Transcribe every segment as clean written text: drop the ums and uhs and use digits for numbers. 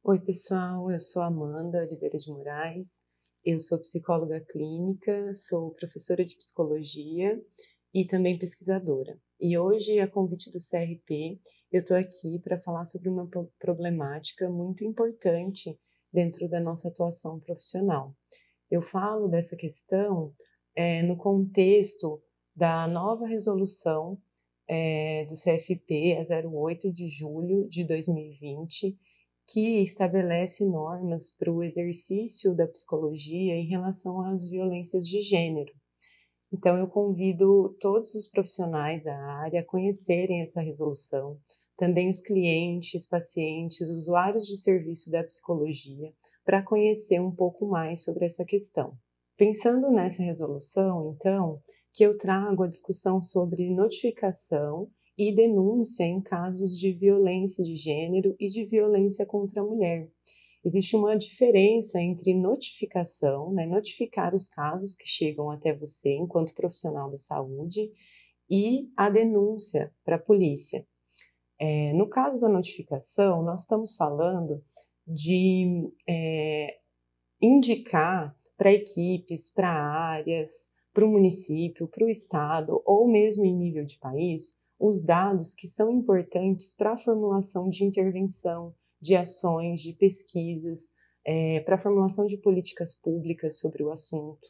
Oi, pessoal, eu sou Amanda Oliveira de Moraes, eu sou psicóloga clínica, sou professora de psicologia e também pesquisadora. E hoje, a convite do CRP, eu estou aqui para falar sobre uma problemática muito importante dentro da nossa atuação profissional. Eu falo dessa questão no contexto da nova resolução do CFP, a 08 de julho de 2020, que estabelece normas para o exercício da psicologia em relação às violências de gênero. Então, eu convido todos os profissionais da área a conhecerem essa resolução, também os clientes, pacientes, usuários de serviço da psicologia, para conhecer um pouco mais sobre essa questão. Pensando nessa resolução, então, que eu trago a discussão sobre notificação e denúncia em casos de violência de gênero e de violência contra a mulher. Existe uma diferença entre notificação, né, notificar os casos que chegam até você enquanto profissional da saúde, e a denúncia para a polícia. No caso da notificação, nós estamos falando de indicar para equipes, para áreas, para o município, para o estado ou mesmo em nível de país, os dados que são importantes para a formulação de intervenção, de ações, de pesquisas, para a formulação de políticas públicas sobre o assunto.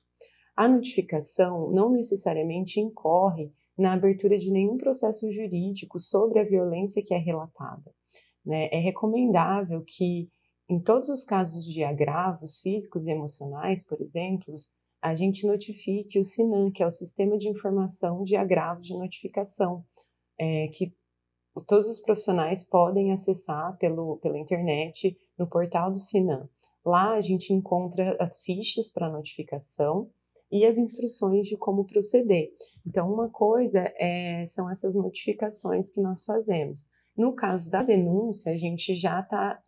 A notificação não necessariamente incorre na abertura de nenhum processo jurídico sobre a violência que é relatada, né? É recomendável que, em todos os casos de agravos físicos e emocionais, por exemplo, a gente notifique o SINAM, que é o Sistema de Informação de Agravos de Notificação, que todos os profissionais podem acessar pela internet no portal do SINAM. Lá a gente encontra as fichas para notificação e as instruções de como proceder. Então, uma coisa são essas notificações que nós fazemos. No caso da denúncia, a gente já está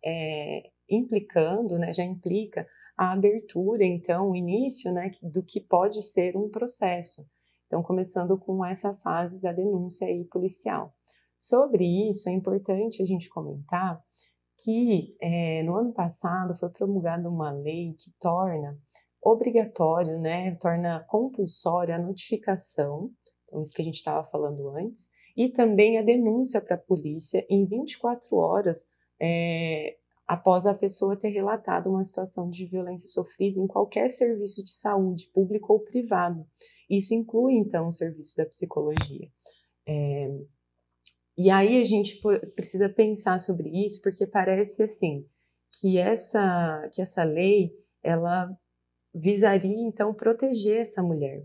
implicando, né, já implica a abertura, então, o início, né, do que pode ser um processo. Então, começando com essa fase da denúncia aí policial. Sobre isso, é importante a gente comentar que no ano passado foi promulgada uma lei que torna obrigatório, né, torna compulsória a notificação, então isso que a gente estava falando antes, e também a denúncia para a polícia em 24 horas após a pessoa ter relatado uma situação de violência sofrida em qualquer serviço de saúde, público ou privado. Isso inclui, então, o serviço da psicologia. E aí a gente precisa pensar sobre isso, porque parece assim que essa lei ela visaria então proteger essa mulher,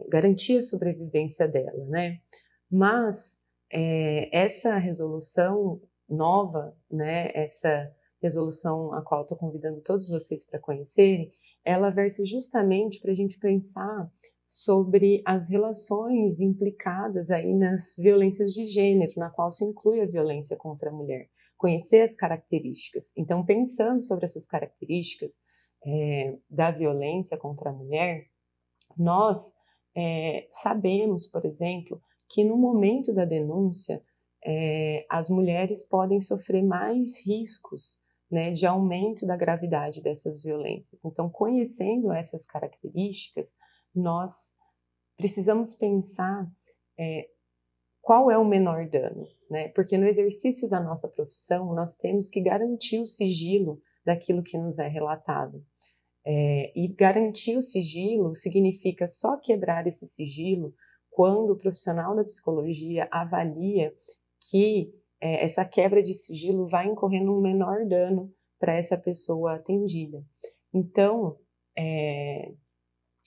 garantir a sobrevivência dela, né? Mas essa resolução nova, né? Essa resolução a qual estou convidando todos vocês para conhecerem, ela versa justamente para a gente pensar sobre as relações implicadas aí nas violências de gênero, na qual se inclui a violência contra a mulher, conhecer as características. Então, pensando sobre essas características da violência contra a mulher, nós sabemos, por exemplo, que no momento da denúncia, as mulheres podem sofrer mais riscos, né, de aumento da gravidade dessas violências. Então, conhecendo essas características, nós precisamos pensar qual é o menor dano, né? Porque no exercício da nossa profissão, nós temos que garantir o sigilo daquilo que nos é relatado. E garantir o sigilo significa só quebrar esse sigilo quando o profissional da psicologia avalia que essa quebra de sigilo vai incorrer num menor dano para essa pessoa atendida. Então,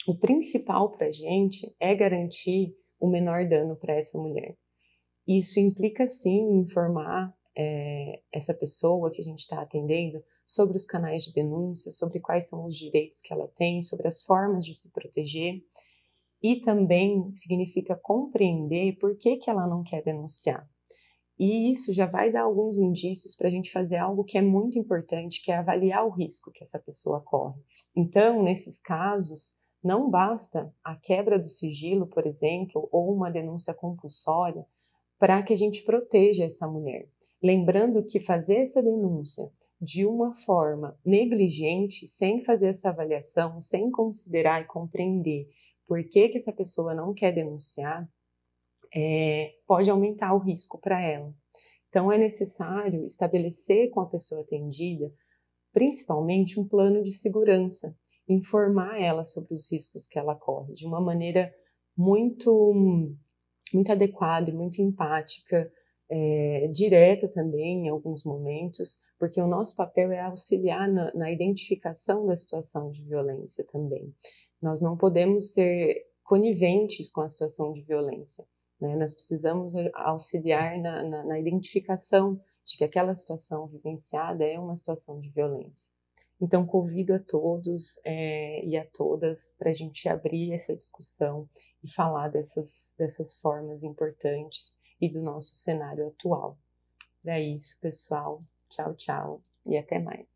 o principal para a gente é garantir o menor dano para essa mulher. Isso implica, sim, informar essa pessoa que a gente está atendendo sobre os canais de denúncia, sobre quais são os direitos que ela tem, sobre as formas de se proteger. E também significa compreender por que ela não quer denunciar. E isso já vai dar alguns indícios para a gente fazer algo que é muito importante, que é avaliar o risco que essa pessoa corre. Então, nesses casos, não basta a quebra do sigilo, por exemplo, ou uma denúncia compulsória, para que a gente proteja essa mulher. Lembrando que fazer essa denúncia de uma forma negligente, sem fazer essa avaliação, sem considerar e compreender por que essa pessoa não quer denunciar, pode aumentar o risco para ela. Então, é necessário estabelecer com a pessoa atendida, principalmente, um plano de segurança, informar ela sobre os riscos que ela corre, de uma maneira muito adequada e muito empática, direta também em alguns momentos, porque o nosso papel é auxiliar na identificação da situação de violência também. Nós não podemos ser coniventes com a situação de violência, né? Nós precisamos auxiliar na identificação de que aquela situação vivenciada é uma situação de violência. Então, convido a todos e a todas para a gente abrir essa discussão e falar dessas formas importantes e do nosso cenário atual. É isso, pessoal. Tchau, tchau e até mais.